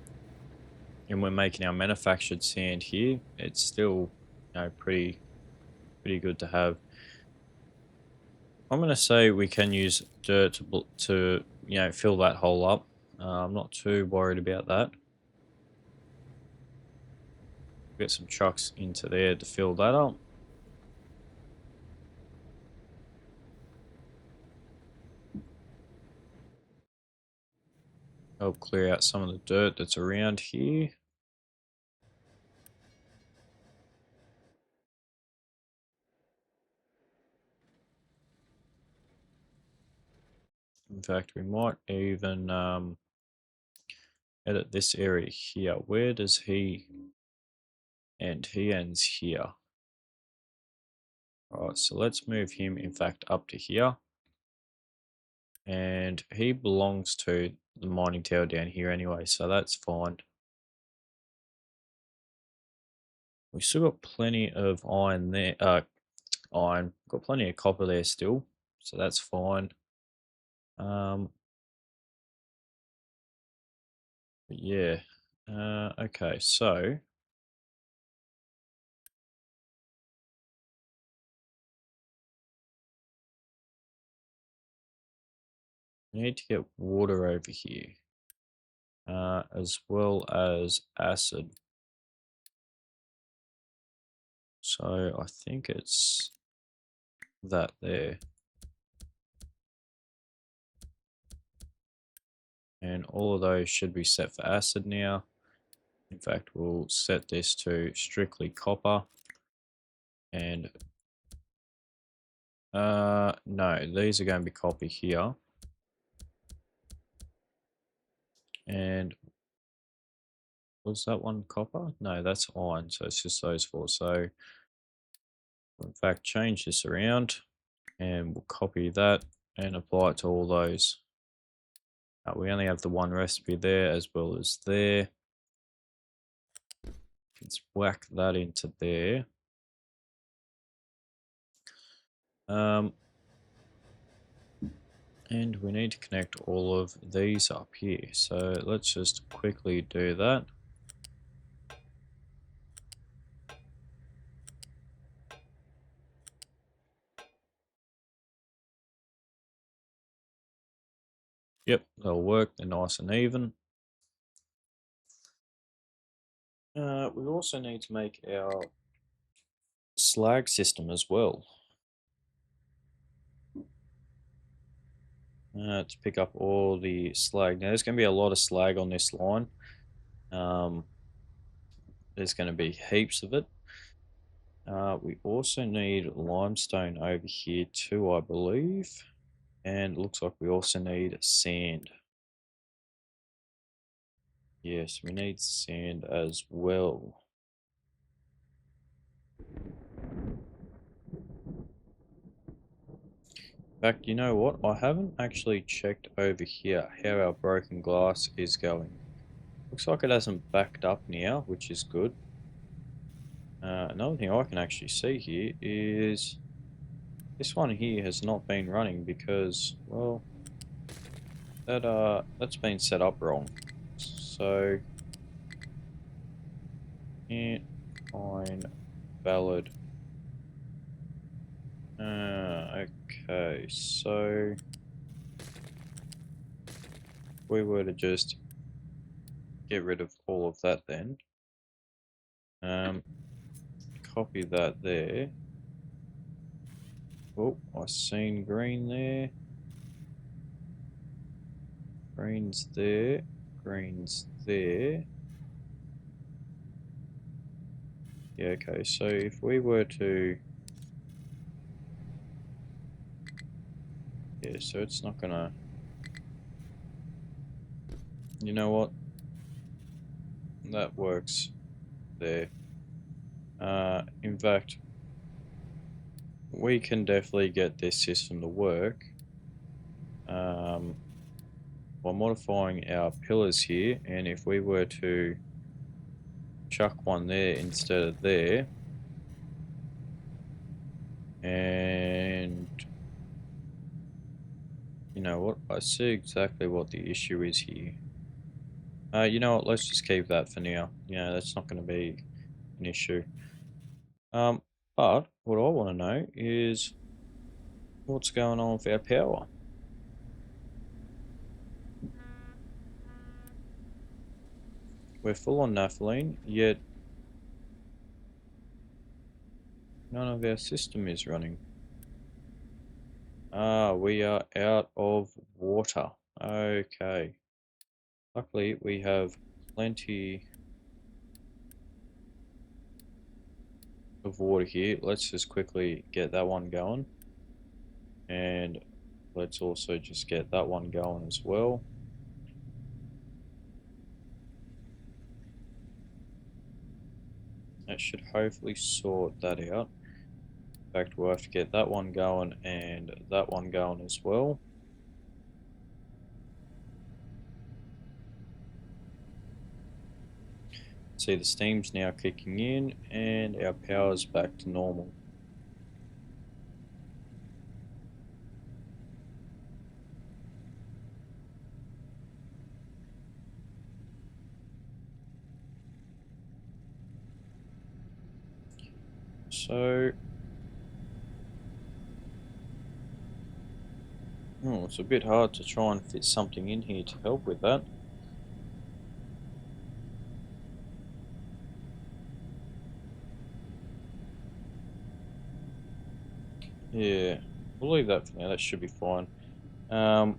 we're making our manufactured sand here. It's still, pretty good to have. I'm going to say we can use dirt to fill that hole up. I'm not too worried about that. Get some trucks into there to fill that up. Help clear out some of the dirt that's around here. In fact, we might even edit this area here. Where does he end? He ends here. Alright, so let's move him, in fact, up to here. And he belongs to the mining tower down here anyway, so that's fine. We've still got plenty of iron there. Got plenty of copper there still, so that's fine. But yeah. Okay, so we need to get water over here, as well as acid. So I think it's that there. And all of those should be set for acid now. In fact, we'll set this to strictly copper. And no, these are going to be copper here. And was that one copper? No, that's iron, so it's just those four. So we'll in fact change this around, and we'll copy that and apply it to all those. We only have the one recipe there as well as there. Let's whack that into there. And we need to connect all of these up here. So let's just quickly do that. Yep, they'll work. They're nice and even. We also need to make our slag system as well. To pick up all the slag. Now there's going to be a lot of slag on this line. Um, there's going to be heaps of it. We also need limestone over here too, I believe. And it looks like we also need sand. Yes, we need sand as well. In fact, you know what? I haven't actually checked over here how our broken glass is going. Looks like it hasn't backed up now, which is good. Another thing I can actually see here is this one here has not been running because, well, that's been set up wrong. So, can't find valid. Okay, so we were to just get rid of all of that then. Copy that there. Oh, I seen green there. Green's there. Green's there. Yeah, okay, so if we were to... Yeah, so it's not gonna... You know what? That works there. In fact, we can definitely get this system to work by modifying our pillars here, and if we were to chuck one there instead of there, and you know what, I see exactly what the issue is here. You know what, let's just keep that for now. Yeah, that's not going to be an issue. But what I want to know is what's going on with our power. We're full on naphthalene, yet none of our system is running. We are out of water. Okay. Luckily, we have plenty of water here. Let's just quickly get that one going. And let's also just get that one going as well. That should hopefully sort that out. In fact, we'll have to get that one going and that one going as well. See, the steam's now kicking in and our power's back to normal. So, it's a bit hard to try and fit something in here to help with that. Yeah, we'll leave that for now. That should be fine. But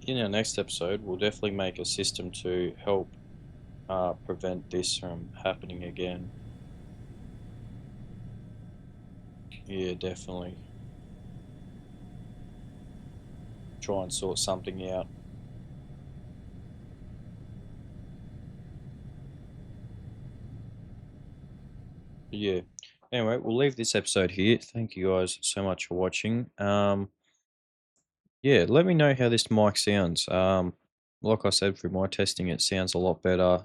in our next episode, we'll definitely make a system to help prevent this from happening again. Yeah, definitely. Try and sort something out. But yeah. Anyway, we'll leave this episode here. Thank you guys so much for watching. Yeah, let me know how this mic sounds. Like I said, through my testing, it sounds a lot better.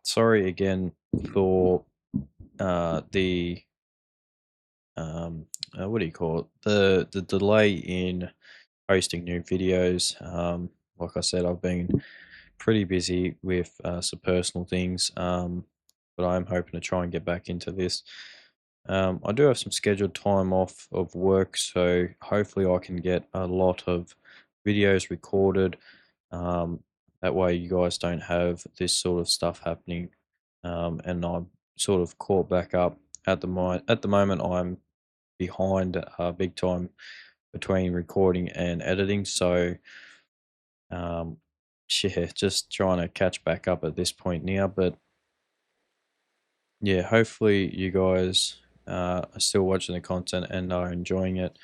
Sorry again for the what do you call it? The delay in posting new videos. Like I said, I've been pretty busy with some personal things, but I'm hoping to try and get back into this. I do have some scheduled time off of work, so hopefully I can get a lot of videos recorded. Um, that way, you guys don't have this sort of stuff happening, and I'm sort of caught back up at the moment. I'm behind big time between recording and editing, so um, yeah, just trying to catch back up at this point now. But yeah, hopefully you guys are still watching the content and are enjoying it.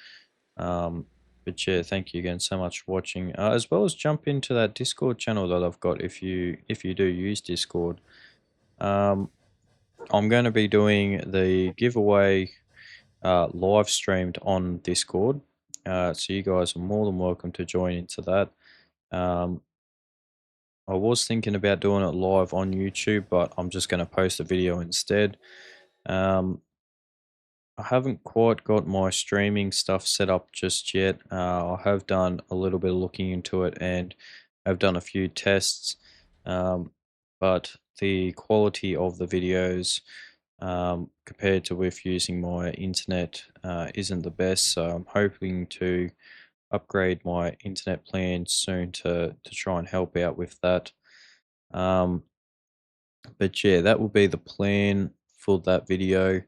Um, but yeah, thank you again so much for watching. As well as jump into that Discord channel that I've got if you do use Discord. Um, I'm going to be doing the giveaway live streamed on Discord. So you guys are more than welcome to join into that. Um, I was thinking about doing it live on YouTube, but I'm just going to post a video instead. Um, I haven't quite got my streaming stuff set up just yet. I have done a little bit of looking into it and I've done a few tests, but the quality of the videos compared to with using my internet isn't the best. So I'm hoping to upgrade my internet plan soon to try and help out with that. Um, but yeah, that will be the plan for that video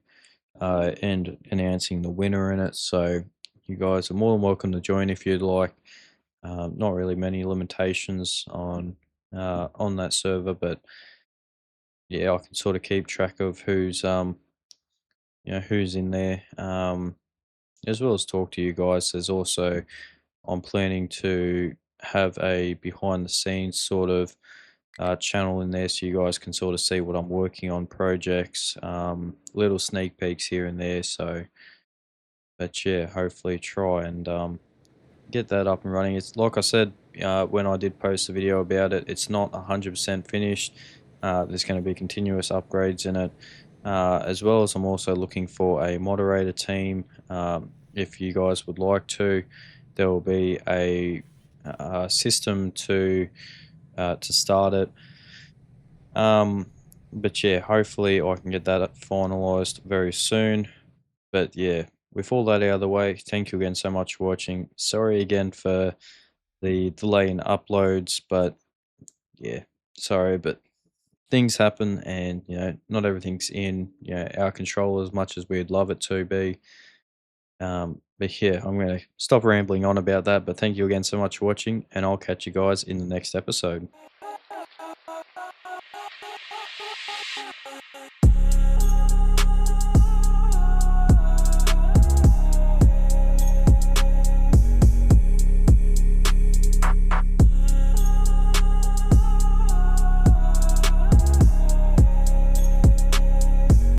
and announcing the winner in it. So you guys are more than welcome to join if you'd like. Not really many limitations on that server, but yeah, I can sort of keep track of who's in there, as well as talk to you guys. There's also I'm planning to have a behind the scenes sort of channel in there so you guys can sort of see what I'm working on projects, little sneak peeks here and there. So, but yeah, hopefully try and get that up and running. It's like I said when I did post a video about it, it's not 100% finished. There's going to be continuous upgrades in it, as well as I'm also looking for a moderator team. If you guys would like to, there will be a system to start it. But yeah, hopefully I can get that finalized very soon. But yeah, with all that out of the way, thank you again so much for watching. Sorry again for the delay in uploads, but yeah, sorry, but things happen and not everything's in our control as much as we'd love it to be. But yeah, I'm going to stop rambling on about that, but thank you again so much for watching, and I'll catch you guys in the next episode.